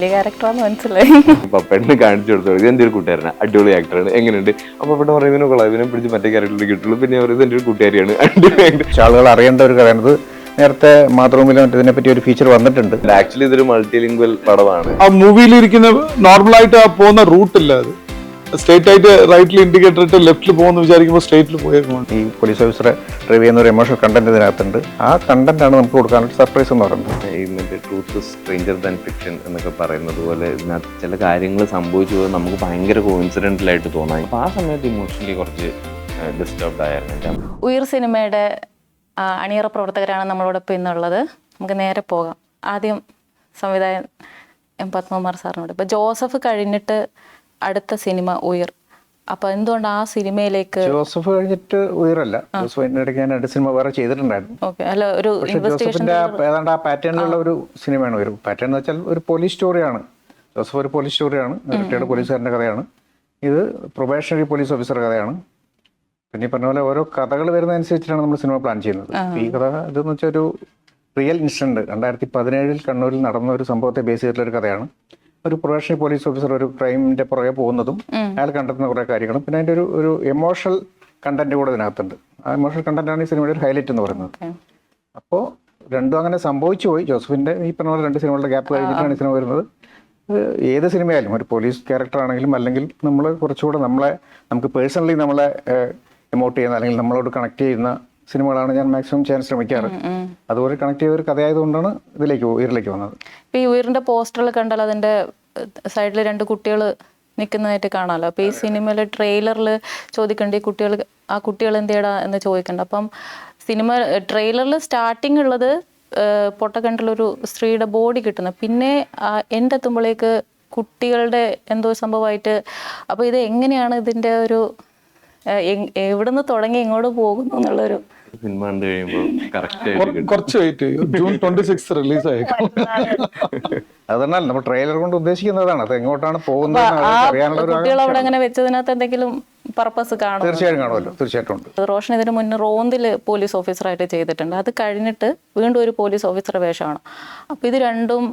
ക്യാരക്ടറാന്ന് മനസ്സിലായി. പപ്പേട്ടനെ കാണിച്ചു കൊടുത്തു ഇതെന്റെ ഒരു കൂട്ടുകാരനാണ്, അടിപൊളി ആക്ടറാണ്, എങ്ങനെയുണ്ട്? അപ്പൊ പപ്പേട്ടൻ പറയുന്നതിനെ കൊള്ളാം, ഇവനെ പിടിച്ച് മറ്റേ ക്യാരക്ടറിൽ കിട്ടുള്ളൂ. പിന്നെ പറയുന്നത് എന്റെ ഒരു കൂട്ടുകാരിയാണ്, പക്ഷെ ആളുകൾ അറിയേണ്ട ഒരു കഥയാണിത്. നേരത്തെ മാതൃഭൂമിയിലും മറ്റതിനെ പറ്റി ഒരു ഫീച്ചർ വന്നിട്ടുണ്ട്. ആക്ച്വലി ഇതൊരു മൾട്ടിലിംഗ്വൽ പടമാണ്. ആ മൂവിയിലിരിക്കുന്ന നോർമലായിട്ട് ആ പോകുന്ന റൂട്ടില്ല, അത് സ്ട്രേറ്റ് ആയിട്ട് റൈറ്റിൽ ഇൻഡിക്കേറ്റർ ഇട്ട് ലെഫ്റ്റിൽ പോകുന്നു വിചാരിക്കുമ്പോൾ സ്ട്രേറ്റിൽ പോയേക്കും. ഈ പോലീസ് ഓഫീസറെ ഡ്രൈവ് ചെയ്യുന്ന ഒരു എമോഷണൽ കണ്ടന്റ് ഇതിനകത്തുണ്ട്. ആ കണ്ടന്റ് ആണ് നമുക്ക് കൊടുക്കാനുള്ള സർപ്രൈസ് എന്ന് പറയുന്നത്. ഈ മറ്റേ ട്രൂത്ത് സ്ട്രേഞ്ചർ ദാൻ ഫിക്ഷൻ എന്നൊക്കെ പറയുന്നത് പോലെ ഇതിനകത്ത് ചില കാര്യങ്ങൾ സംഭവിച്ചു പോയത് നമുക്ക് ഭയങ്കര കോയിൻസിഡന്റൽ ആയിട്ട് തോന്നാം. അപ്പൊ ആ സമയത്ത് ഇമോഷണലി കുറച്ച് ഡിസ്റ്റർബ്ഡ് ആയിരുന്നു. ഉയർ സിനിമയുടെ അണിയറ പ്രവർത്തകരാണ് നമ്മളോടൊപ്പം ഇന്നുള്ളത്. നമുക്ക് നേരെ പോകാം. ആദ്യം സംവിധായകൻ എം പത്മകുമാർ സാറിനോട്. ഇപ്പൊ ജോസഫ് കഴിഞ്ഞിട്ട് അടുത്ത സിനിമ ഉയർ, അപ്പൊ എന്തുകൊണ്ട് ആ സിനിമയിലേക്ക്? ജോസഫ് കഴിഞ്ഞിട്ട് ഉയരല്ല, ജോസഫിന്റെ ഇടയ്ക്ക് ഞാൻ 2 സിനിമ വേറെ ചെയ്തിട്ടുണ്ടായിരുന്നു. ഓക്കെ, അല്ല ഒരു ജോസഫിന്റെ ഏതാണ്ട് ആ പാറ്റേണിലുള്ള ഒരു സിനിമയാണ് ഉയർ. പാറ്റേൺ എന്ന് വെച്ചാൽ ഒരു പോലീസ് സ്റ്റോറിയാണ്. ജോസഫ് ഒരു പോലീസ് സ്റ്റോറിയാണ്, റിട്ടയർഡ് പോലീസുകാരന്റെ കഥയാണ്. ഇത് പ്രൊബേഷണറി പോലീസ് ഓഫീസറുടെ കഥയാണ്. പിന്നെ ഈ പറഞ്ഞ പോലെ ഓരോ കഥകൾ വരുന്നതനുസരിച്ചിട്ടാണ് നമ്മൾ സിനിമ പ്ലാൻ ചെയ്യുന്നത്. ഈ കഥ ഇതെന്ന് വെച്ചാൽ ഒരു റിയൽ ഇൻസിഡന്റ് 2017 കണ്ണൂരിൽ നടന്ന ഒരു സംഭവത്തെ ബേസ് ചെയ്തിട്ടുള്ള ഒരു കഥയാണ്. ഒരു പ്രൊഫഷണൽ പോലീസ് ഓഫീസർ ഒരു ക്രൈമിന്റെ പുറകെ പോകുന്നതും അയാൾ കണ്ടെത്തുന്ന കുറേ കാര്യങ്ങളും പിന്നെ അതിന്റെ ഒരു എമോഷണൽ കണ്ടന്റ് കൂടെ ഇതിനകത്തുണ്ട്. ആ എമോഷണൽ കണ്ടന്റാണ് ഈ സിനിമയുടെ ഒരു ഹൈലൈറ്റ് എന്ന് പറയുന്നത്. അപ്പോൾ രണ്ടും അങ്ങനെ സംഭവിച്ചു പോയി. ജോസഫിന്റെ ഈ പറഞ്ഞ പോലെ 2 സിനിമകളുടെ ഗ്യാപ്പ് കഴിഞ്ഞിട്ടാണ് ഈ സിനിമ വരുന്നത്. ഏത് സിനിമയായാലും ഒരു പോലീസ് ക്യാരക്ടർ ആണെങ്കിലും അല്ലെങ്കിൽ നമ്മൾ കുറച്ചുകൂടെ നമുക്ക് പേഴ്സണലി നമ്മളെ എമോട്ട് ചെയ്യുന്ന അല്ലെങ്കിൽ നമ്മളോട് കണക്ട് ചെയ്യുന്ന സിനിമകളാണ് ഞാൻ മാക്സിമം ചെയ്യാൻ ശ്രമിക്കാറ്. അതുപോലെ കണക്ട് ചെയ്ത ഒരു കഥയായതുകൊണ്ടാണ് ഉയരിലേക്ക് വന്നത്. ഇപ്പൊ ഈ ഉയറിന്റെ പോസ്റ്ററിൽ കണ്ടാൽ അതിന്റെ സൈഡിൽ 2 കുട്ടികൾ നിൽക്കുന്നതായിട്ട് കാണാമല്ലോ. അപ്പൊ ഈ സിനിമയിലെ ട്രെയിലറിൽ ചോദിക്കേണ്ട ഈ കുട്ടികൾ എന്തിയടാ എന്ന് ചോദിക്കണ്ട. അപ്പം സിനിമ ട്രെയിലറിൽ സ്റ്റാർട്ടിങ് ഉള്ളത് പൊട്ടക്കണ്ടിലൊരു സ്ത്രീയുടെ ബോഡി കിട്ടുന്നത്, പിന്നെ എൻ്റെ എത്തുമ്പോഴേക്ക് കുട്ടികളുടെ എന്തോ സംഭവമായിട്ട്. അപ്പോൾ ഇത് എങ്ങനെയാണ് ഇതിൻ്റെ ഒരു എവിടുന്ന് തുടങ്ങി ഇങ്ങോട്ട് പോകുന്നു എന്നുള്ളൊരു സിനിമ കണ്ടു കഴിയുമ്പോൾ കറക്റ്റ് കുറച്ച് വെയിറ്റ് ചെയ്യും. June 26 release ആയേക്കും. അതന്നാൽ നമ്മൾ ട്രെയിലർ കൊണ്ട് ഉദ്ദേശിക്കുന്നതാണ് അത് എങ്ങോട്ടാണ് പോകുന്നത് അറിയാനുള്ള ഒരു കുട്ടികൾ അവിടെ അങ്ങനെ വെച്ചതിനകത്ത് എന്തെങ്കിലും പർപ്പസ് കാണും. തീർച്ചയായും കാണുമല്ലോ, തീർച്ചയായിട്ടും ഉണ്ട്. റോഷൻ ഇതിന് മുന്നേ റോന്തില് പോലീസ് ഓഫീസറായിട്ട് ചെയ്തിട്ടുണ്ട്. അത് കഴിഞ്ഞിട്ട് വീണ്ടും ഒരു പോലീസ് ഓഫീസറുടെ വേഷമാണ്. അപ്പൊ ഇത് രണ്ടും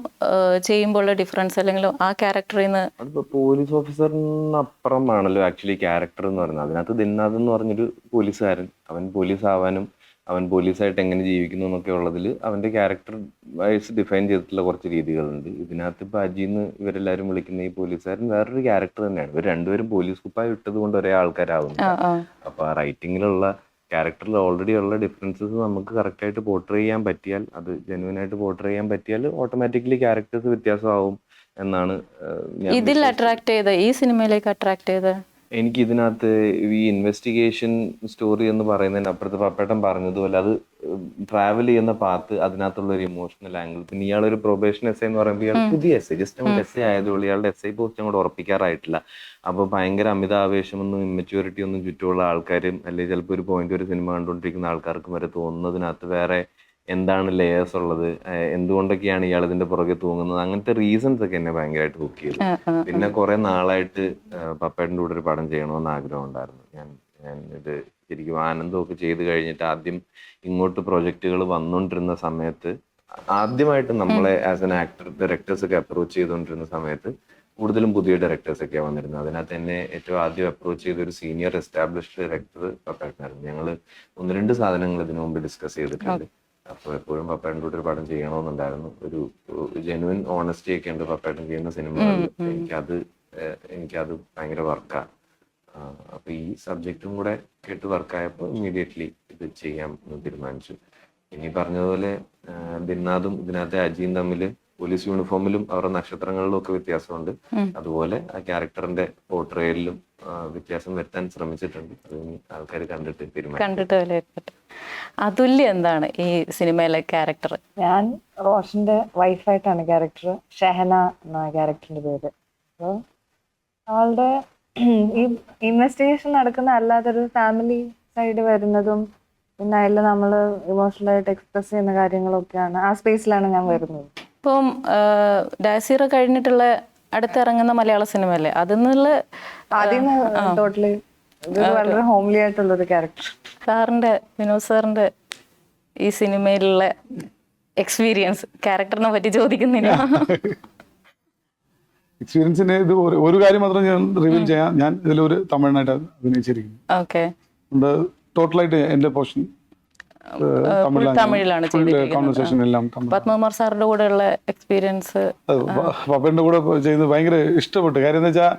ചെയ്യുമ്പോഴുള്ള ഡിഫറൻസ് അല്ലെങ്കിൽ ആ ക്യാരക്ടറിൽ നിന്ന് അതിപ്പോ പോലീസ് ഓഫീസറിനപ്പുറമാണല്ലോ ആക്ച്വലി ക്യാരക്ടർ എന്ന് പറയുന്നത്. അതിനകത്ത് ദിന്നാഥ് എന്ന് പറഞ്ഞൊരു പോലീസുകാരൻ, അവൻ പോലീസ് ആവാനും അവൻ പോലീസായിട്ട് എങ്ങനെ ജീവിക്കുന്നു എന്നൊക്കെ ഉള്ളതിൽ അവന്റെ ക്യാരക്ടർ വൈസ് ഡിഫൈൻ ചെയ്തിട്ടുള്ള കുറച്ച് രീതികളുണ്ട്. ഇതിനകത്ത് ഇപ്പൊ അജിന്ന് ഇവരെല്ലാരും വിളിക്കുന്ന ഈ പോലീസുകാരൻ വേറൊരു ക്യാരക്ടർ തന്നെയാണ്. ഇവർ രണ്ടുപേരും പോലീസ് കുപ്പായി ഇട്ടത് കൊണ്ട് ഒരേ ആൾക്കാരാവുന്നു. അപ്പൊ ആ റൈറ്റിങ്ങിലുള്ള ക്യാരക്ടറിൽ ഓൾറെഡി ഉള്ള ഡിഫറൻസസ് നമുക്ക് കറക്റ്റായിട്ട് പോർട്രേ ചെയ്യാൻ പറ്റിയാൽ, അത് ജെന്യുവൻ ആയിട്ട് പോർട്രേ ചെയ്യാൻ പറ്റിയാൽ ഓട്ടോമാറ്റിക്കലി ക്യാരക്ടേഴ്സ് വ്യത്യാസമാവും എന്നാണ് ഇതിൽ അട്രാക്ട് ചെയ്ത് ഈ സിനിമയിലേക്ക് അട്രാക്ട് ചെയ്ത്. എനിക്ക് ഇതിനകത്ത് ഈ ഇൻവെസ്റ്റിഗേഷൻ സ്റ്റോറി എന്ന് പറയുന്നതിന് അപ്പുറത്ത് പപ്പേട്ടൻ പറഞ്ഞതുപോലെ അത് ട്രാവൽ ചെയ്യുന്ന പാത്ത്, അതിനകത്തുള്ള ഒരു ഇമോഷണൽ ആംഗിൾ, പിന്നെ ഇയാളൊരു പ്രൊബേഷൻ എസ് എന്ന് പറയുമ്പോൾ ഇയാൾ പുതിയ എസ് ജസ്റ്റ് അങ്ങോട്ട് എസ് ആയതുകൊണ്ട് ഇയാളുടെ എസ് പോസ്റ്റ് അങ്ങോട്ട് ഉറപ്പിക്കാറായിട്ടില്ല. അപ്പോൾ ഭയങ്കര അമിതാവേശമൊന്നും ഇമ്മച്യൂരിറ്റി ഒന്നും ചുറ്റുമുള്ള ആൾക്കാരും അല്ലെങ്കിൽ ചിലപ്പോൾ ഒരു പോയിന്റ് ഒരു സിനിമ കണ്ടുകൊണ്ടിരിക്കുന്ന ആൾക്കാർക്കും വരെ തോന്നുന്നതിനകത്ത് വേറെ എന്താണ് ലേയേഴ്സ് ഉള്ളത്, എന്തുകൊണ്ടൊക്കെയാണ് ഇയാൾ ഇതിന്റെ പുറകെ തൂങ്ങുന്നത്, അങ്ങനത്തെ റീസൺസ് ഒക്കെ എന്നെ ഭയങ്കരമായിട്ട് ഹുക്ക് ചെയ്തു. പിന്നെ കുറെ നാളായിട്ട് പപ്പേട്ടൻ്റെ കൂടെ ഒരു പടം ചെയ്യണമെന്ന് ആഗ്രഹം ഉണ്ടായിരുന്നു. ഞാൻ ഇത് ശരിക്കും ആനന്ദമൊക്കെ ചെയ്ത് കഴിഞ്ഞിട്ട് ആദ്യം ഇങ്ങോട്ട് പ്രൊജക്റ്റുകൾ വന്നുകൊണ്ടിരുന്ന സമയത്ത്, ആദ്യമായിട്ട് നമ്മളെ ആസ് എൻ ആക്ടർ ഡയറക്ടേഴ്സ് ഒക്കെ അപ്രോച്ച് ചെയ്തുകൊണ്ടിരുന്ന സമയത്ത് കൂടുതലും പുതിയ ഡയറക്ടേഴ്സ് ഒക്കെ വന്നിരുന്നു. അതിനകത്ത് എന്നെ ഏറ്റവും ആദ്യം അപ്രോച്ച് ചെയ്ത ഒരു സീനിയർ എസ്റ്റാബ്ലിഷ്ഡ് ഡയറക്ടർ പപ്പേട്ടനായിരുന്നു. ഞങ്ങൾ 1-2 സാധനങ്ങൾ ഇതിനു മുമ്പ് ഡിസ്കസ് ചെയ്തിട്ടുണ്ട്. അപ്പോൾ എപ്പോഴും പപ്പേട്ടൻ്റെ കൂടെ ഒരു പടം ചെയ്യണമെന്നുണ്ടായിരുന്നു. ഒരു ജെന്യുവൻ ഓണസ്റ്റി ഒക്കെ ഉണ്ട് പപ്പേട്ടൻ ചെയ്യുന്ന സിനിമകളിൽ. എനിക്കത് ഭയങ്കര വർക്കാണ്. അപ്പൊ ഈ സബ്ജക്റ്റും കൂടെ കേട്ട് വർക്കായപ്പോൾ ഇമ്മീഡിയറ്റ്ലി ഇത് ചെയ്യാം എന്ന് തീരുമാനിച്ചു. ഇനി പറഞ്ഞതുപോലെ ദിന്നാഥും ഇതിനകത്തെ അജിയും തമ്മിൽ പോലീസ് യൂണിഫോമിലും അവരുടെ നക്ഷത്രങ്ങളിലും ഒക്കെ വ്യത്യാസമുണ്ട്. അതുപോലെ ആ ക്യാരക്ടറിന്റെ പോർട്രേയിലും വ്യത്യാസം വരുത്താൻ ശ്രമിച്ചിട്ടുണ്ട്. അത് ആൾക്കാർ കണ്ടിട്ട് വിലയിരുത്തട്ടെ. അതുല്യ എന്താണ് ഈ സിനിമയിലെ ക്യാരക്ടർ? ഞാൻ റോഷന്റെ വൈഫായിട്ടാണ് ക്യാരക്ടർ. ഷെഹന എന്ന ക്യാരക്ടറിന്റെ പേര്. അപ്പോൾ അവളുടെ ഈ ഇൻവെസ്റ്റിഗേഷൻ നടക്കുന്ന അല്ലാതൊരു ഫാമിലി സൈഡ് വരുന്നതും പിന്നെ അതിൽ നമ്മൾ ഇമോഷണലായിട്ട് എക്സ്പ്രസ് ചെയ്യുന്ന കാര്യങ്ങളൊക്കെയാണ് ആ സ്പേസിലാണ് ഞാൻ വരുന്നത്. ഇപ്പം ഡാസിറ കഴിഞ്ഞിട്ടുള്ള അടുത്തിറങ്ങുന്ന മലയാള സിനിമയല്ലേ, അതിന്നുള്ള ആദ്യം ടോട്ടലി വളരെ ഹോംലി ആയിട്ടുള്ള ഒരു ക്യാരക്ടർ. വിനോദ് സാറിന്റെ ഈ സിനിമയിലുള്ള എക്സ്പീരിയൻസ് ക്യാരക്ടറിനെ പറ്റി ചോദിക്കുന്നില്ല. എക്സ്പീരിയൻസിന് ഇത് ഒരു കാര്യം മാത്രം ഞാൻ റിവീൽ ചെയ്യാം. ഞാൻ ഇതിലൊരു തമിഴ്നായിട്ട് അഭിനയിച്ചിരിക്കുന്നു. ഓക്കെ. ടോട്ടലായിട്ട് എന്റെ പോർഷൻ തമിഴിലാണ് കോൺവെർസേഷൻ എല്ലാം തമിഴ്. പത്മകുമാർ സാറിന്റെ കൂടെയുള്ള എക്സ്പീരിയൻസ് പപ്പന്റെ കൂടെ ചെയ്യുന്നത് ഭയങ്കര ഇഷ്ടപ്പെട്ടു. കാര്യം എന്ന് വെച്ചാൽ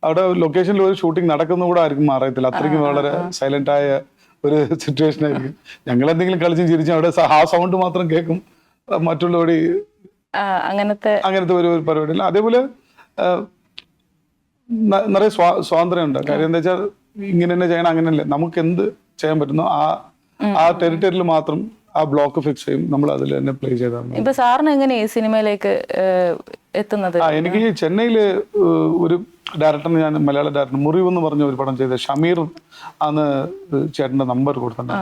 അവിടെ ലൊക്കേഷനിൽ ഒരു ഷൂട്ടിംഗ് നടക്കുന്ന കൂടെ ആർക്കും അറിയത്തില്ല. അത്രയ്ക്കും വളരെ സൈലന്റ് ആയ ഒരു സിറ്റുവേഷൻ ആയിരിക്കും. ഞങ്ങൾ എന്തെങ്കിലും കളിച്ചും ചിരിച്ചും അവിടെ ആ സൗണ്ട് മാത്രം കേൾക്കും. മറ്റുള്ളവടി അങ്ങനത്തെ ഒരു പരിപാടിയില്ല. അതേപോലെ നിറയെ സ്വാതന്ത്ര്യമുണ്ട്. കാര്യം എന്താ വെച്ചാൽ ഇങ്ങനെ തന്നെ ചെയ്യണം, അങ്ങനെയല്ലേ, നമുക്ക് എന്ത് ചെയ്യാൻ പറ്റുന്നു ആ ടെറിട്ടറിയിൽ മാത്രം ആ ബ്ലോക്ക് ഫിക്സ് ചെയ്യും, നമ്മൾ അതിൽ തന്നെ പ്ലേ ചെയ്താൽ മതി. ഇപ്പൊ സാറിന് എങ്ങനെ ഈ സിനിമയിലേക്ക് എത്തുന്നത്? എനിക്ക് ചെന്നൈയില് ഒരു ഡയറക്ടറിന്, ഞാൻ മലയാള ഡയറക്ടർ മുറിവ് എന്ന് പറഞ്ഞ ഒരു പടം ചെയ്ത ഷമീർ ആണ് ചേട്ടന്റെ നമ്പർ കൊടുത്തിട്ടുണ്ട്.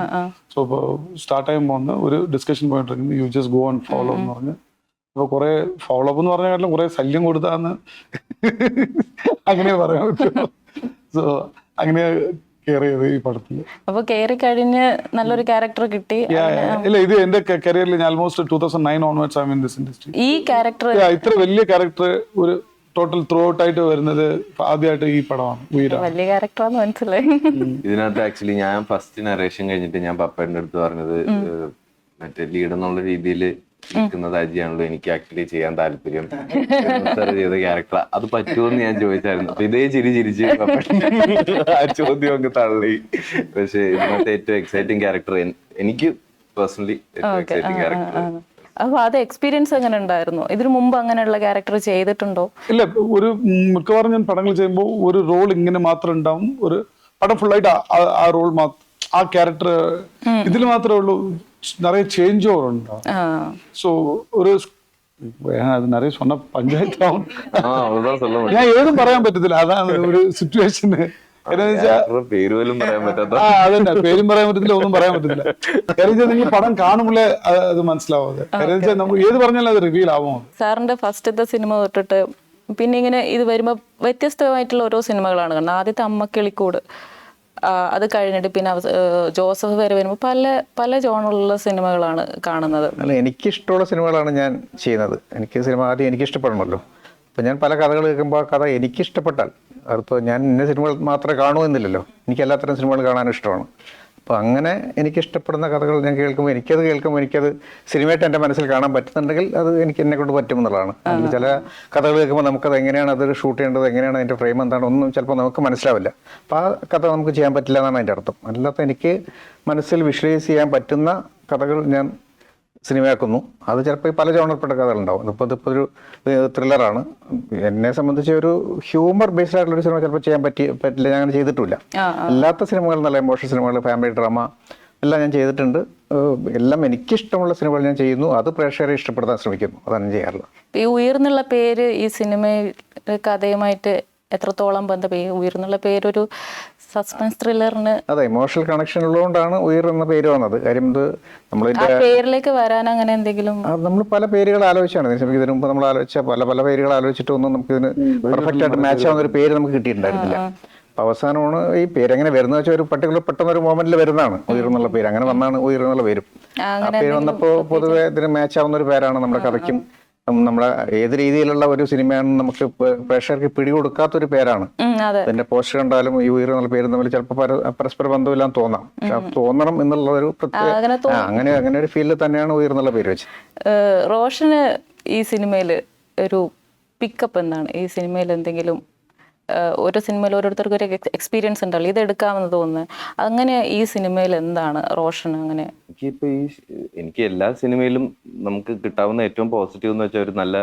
സോ ഇപ്പോൾ സ്റ്റാർട്ട് ചെയ്യുമ്പോൾ ഒരു ഡിസ്കഷൻ പോയിട്ടിരിക്കുന്നു, you just go and follow എന്ന് പറഞ്ഞ്. അപ്പൊ കുറെ ഫോളോ അപ്പ് എന്ന് പറഞ്ഞ കാര്യം കുറെ ശല്യം കൊടുത്താന്ന് അങ്ങനെ പറയാൻ പറ്റുമോ. സോ അങ്ങനെ കെയർ ചെയ്ത് ഈ പടത്തിൽ. അപ്പൊ കയറി കഴിഞ്ഞ് നല്ലൊരു ക്യാരക്ടർ കിട്ടി. ഇല്ല, ഇത് എന്റെ കരിയറിൽ ഞാൻ almost 2009 onwards I mean this industry. ഈ ക്യാരക്ടർ ഇത്ര വലിയ ക്യാരക്ടർ ഒരു ടോട്ടൽ ത്രൂ ഔട്ട് ആയിട്ട് വരുന്നത് ആദ്യമായിട്ട് ഈ പടമാണ്. വലിയ ക്യാരക്ടറാന്ന് മനസ്സിലായി. ഇതിനകത്ത് ആക്ച്വലി ഞാൻ ഫസ്റ്റ് നറേഷൻ കഴിഞ്ഞിട്ട് ഞാൻ പപ്പേന്റെ അടുത്ത് പറഞ്ഞത് മറ്റേ ലീഡ് എന്നുള്ള രീതിയിൽ നിൽക്കുന്നത് അജിയാണല്ലോ, എനിക്ക് ആക്ച്വലി ചെയ്യാൻ താല്പര്യം സാർ ചെയ്ത ക്യാരക്ടർ, അത് പറ്റുമോന്ന് ഞാൻ ചോദിച്ചായിരുന്നു. അപ്പൊ ഇതേ ചിരിച്ച് ആ ചോദ്യം ഒക്കെ തള്ളി. പക്ഷെ ഇതിനകത്ത് ഏറ്റവും എക്സൈറ്റിംഗ് ക്യാരക്ടർ എനിക്ക് പേഴ്സണലി ഏറ്റവും എക്സൈറ്റിംഗ് ക്യാരക്ടർ. അപ്പൊ അത് എക്സ്പീരിയൻസ് എങ്ങനെ ഉണ്ടായിരുന്നു? ഇതിനു മുമ്പ് അങ്ങനെയുള്ള ക്യാരക്ടർ ചെയ്തിട്ടുണ്ടോ? ഇല്ല, ഒരു മിക്കവാറും ഞാൻ പടങ്ങൾ ചെയ്യുമ്പോൾ ഒരു റോൾ ഇങ്ങനെ മാത്രം ഉണ്ടാവും. ഒരു പടം ഫുള്ളായിട്ട് ആ റോൾ ആ ക്യാരക്ടർ ഇതിൽ മാത്രമേ ഉള്ളൂ. நிறைய சேஞ்ச் ஓவர் உண்டா. ஸோ ஒரு അത് നിറയെ சொன்ன പഞ്ചായത്ത് ഞാൻ ഏതും പറയാൻ പറ്റത്തില്ല. അതാണ് ഒരു സിറ്റുവേഷന്. പേരും പറയാൻ പറ്റാത്ത അതന്നെ, പേരും പറയാൻ പറ്റത്തില്ല, ഒന്നും പറയാൻ പറ്റത്തില്ല. കാര്യം നിങ്ങൾ പടം കാണുമ്പോഴേ അത് മനസ്സിലാവാതെ. കാര്യം നമുക്ക് ഏത് പറഞ്ഞാലും അത് റിവീൽ ആവുമോ. സാറിന്റെ ഫസ്റ്റത്തെ സിനിമ തൊട്ടിട്ട് പിന്നെ ഇങ്ങനെ ഇത് വരുമ്പോ വ്യത്യസ്തമായിട്ടുള്ള ഓരോ സിനിമകളാണ് കാണുന്നത്. ആദ്യത്തെ അമ്മക്കിളിക്കൂട്, അത് കഴിഞ്ഞിട്ട് പിന്നെ ജോസഫ് വരെ വരുമ്പോൾ പല ജോണുള്ള സിനിമകളാണ് കാണുന്നത്. അല്ല, എനിക്കിഷ്ടമുള്ള സിനിമകളാണ് ഞാൻ ചെയ്യുന്നത്. എനിക്ക് സിനിമ ആദ്യം എനിക്ക് ഇഷ്ടപ്പെടണമല്ലോ. അപ്പം ഞാൻ പല കഥകൾ കേൾക്കുമ്പോൾ ആ കഥ എനിക്കിഷ്ടപ്പെട്ടാൽ, അതിപ്പോൾ ഞാൻ ഇന്ന സിനിമകൾ മാത്രമേ കാണൂ എന്നില്ലല്ലോ, എനിക്ക് എല്ലാത്തരം സിനിമകൾ കാണാൻ ഇഷ്ടമാണ്. അപ്പോൾ അങ്ങനെ എനിക്കിഷ്ടപ്പെടുന്ന കഥകൾ ഞാൻ കേൾക്കുമ്പോൾ എനിക്കത് സിനിമയായിട്ട് എൻ്റെ മനസ്സിൽ കാണാൻ പറ്റുന്നുണ്ടെങ്കിൽ അത് എന്നെ കൊണ്ട് പറ്റും എന്നുള്ളതാണ്. ചില കഥകൾ കേൾക്കുമ്പോൾ നമുക്കത് എങ്ങനെയാണ് അത് ഷൂട്ട് ചെയ്യേണ്ടത്, എങ്ങനെയാണ് അതിൻ്റെ ഫ്രെയിം എന്താണ്, ഒന്നും ചിലപ്പോൾ നമുക്ക് മനസ്സിലാവില്ല. അപ്പോൾ ആ കഥ നമുക്ക് ചെയ്യാൻ പറ്റില്ല എന്നാണ് അതിൻ്റെ അർത്ഥം. അല്ലാത്ത എനിക്ക് മനസ്സിൽ വിഷ്വലൈസ് ചെയ്യാൻ പറ്റുന്ന കഥകൾ ഞാൻ സിനിമയാക്കുന്നു. അത് ചിലപ്പോൾ പല ജോണർപ്പെട്ട കഥകളുണ്ടാവും. ഇതിപ്പോൾ ഒരു ത്രില്ലറാണ്. എന്നെ സംബന്ധിച്ച് ഒരു ഹ്യൂമർ ബേസ്ഡ് ആയിട്ടുള്ളൊരു സിനിമ ചിലപ്പോൾ ചെയ്യാൻ പറ്റില്ല, ഞാൻ അങ്ങനെ ചെയ്തിട്ടില്ല. അല്ലാത്ത സിനിമകൾ, നല്ല ഇമോഷണൽ സിനിമകൾ, ഫാമിലി ഡ്രാമ എല്ലാം ഞാൻ ചെയ്തിട്ടുണ്ട്. എല്ലാം എനിക്കിഷ്ടമുള്ള സിനിമകൾ ഞാൻ ചെയ്യുന്നു. അത് പ്രേക്ഷകരെ ഇഷ്ടപ്പെടുത്താൻ ശ്രമിക്കുന്നു. അതാണ് ഞാൻ ചെയ്യാറുള്ളത്. ഈ ഉയർന്നുള്ള പേര് ഈ സിനിമയിൽ കഥയുമായിട്ട് എത്രത്തോളം ബന്ധം? ഈ ഉയർന്നുള്ള പേരൊരു സസ്പെൻസ് ത്രില്ലറിന് അതെ, ഇമോഷണൽ കണക്ഷൻ ഉള്ളതുകൊണ്ടാണ് ഉയർ എന്ന പേര് വന്നത്. കാര്യം ഇത് പേരിലേക്ക് വരാൻ അങ്ങനെ എന്തെങ്കിലും നമ്മൾ പല പേരുകൾ ആലോചിച്ചാണ് ഇതിനു മുമ്പ് നമ്മൾ ആലോചിച്ച പല പേരുകൾ ആലോചിച്ചിട്ടൊന്നും നമുക്ക് ഇതിന് പെർഫെക്റ്റ് ആയിട്ട് മാച്ച് ആവുന്ന ഒരു പേര് നമുക്ക് കിട്ടിയിട്ടുണ്ടായിരുന്നില്ല. അപ്പൊ അവസാനമാണ് ഈ പേര് എങ്ങനെ വരുന്നത് വെച്ചാൽ ഒരു പർട്ടിക്കുലർ പെട്ടെന്ന് ഒരു മൊമെന്റിൽ വരുന്നതാണ് ഉയർന്നുള്ള പേര്. അങ്ങനെ വന്നാണ് ഉയർന്നുള്ള പേരും. ആ പേര് വന്നപ്പോൾ പൊതുവെ ഇതിന് മാച്ച് ആവുന്ന ഒരു പേരാണ്. നമ്മുടെ കഥയ്ക്കും നമ്മളെ ഏത് രീതിയിലുള്ള ഒരു സിനിമയാണ് നമുക്ക് പ്രേക്ഷകർക്ക് പിടികൊടുക്കാത്തൊരു പേരാണ്. അതിന്റെ പോസ്റ്റർ കണ്ടാലും ഈ ഉയർന്നുള്ള പേര് തമ്മിൽ ചിലപ്പോൾ പരസ്പര ബന്ധമില്ലാന്ന് തോന്നാം. പക്ഷെ തോന്നണം എന്നുള്ള ഒരു പ്രത്യേക അങ്ങനെ ഒരു ഫീൽഡിൽ തന്നെയാണ് ഉയർന്നുള്ള പേര് വെച്ചത്. റോഷന് ഈ സിനിമയിൽ ഒരു പിക്കപ്പ് എന്താണ്? ഈ സിനിമയിൽ എന്തെങ്കിലും ഓരോ സിനിമയിൽ ഓരോരുത്തർക്കും ഒരു എക്സ്പീരിയൻസ് ഉണ്ടല്ലോ, ഇത് എടുക്കാമെന്ന് തോന്നുന്നത്. അങ്ങനെ ഈ സിനിമയിൽ എന്താണ് റോഷൻ അങ്ങനെ? എനിക്ക് എല്ലാ സിനിമയിലും നമുക്ക് കിട്ടാവുന്ന ഏറ്റവും പോസിറ്റീവ് എന്ന് വെച്ചാൽ ഒരു നല്ല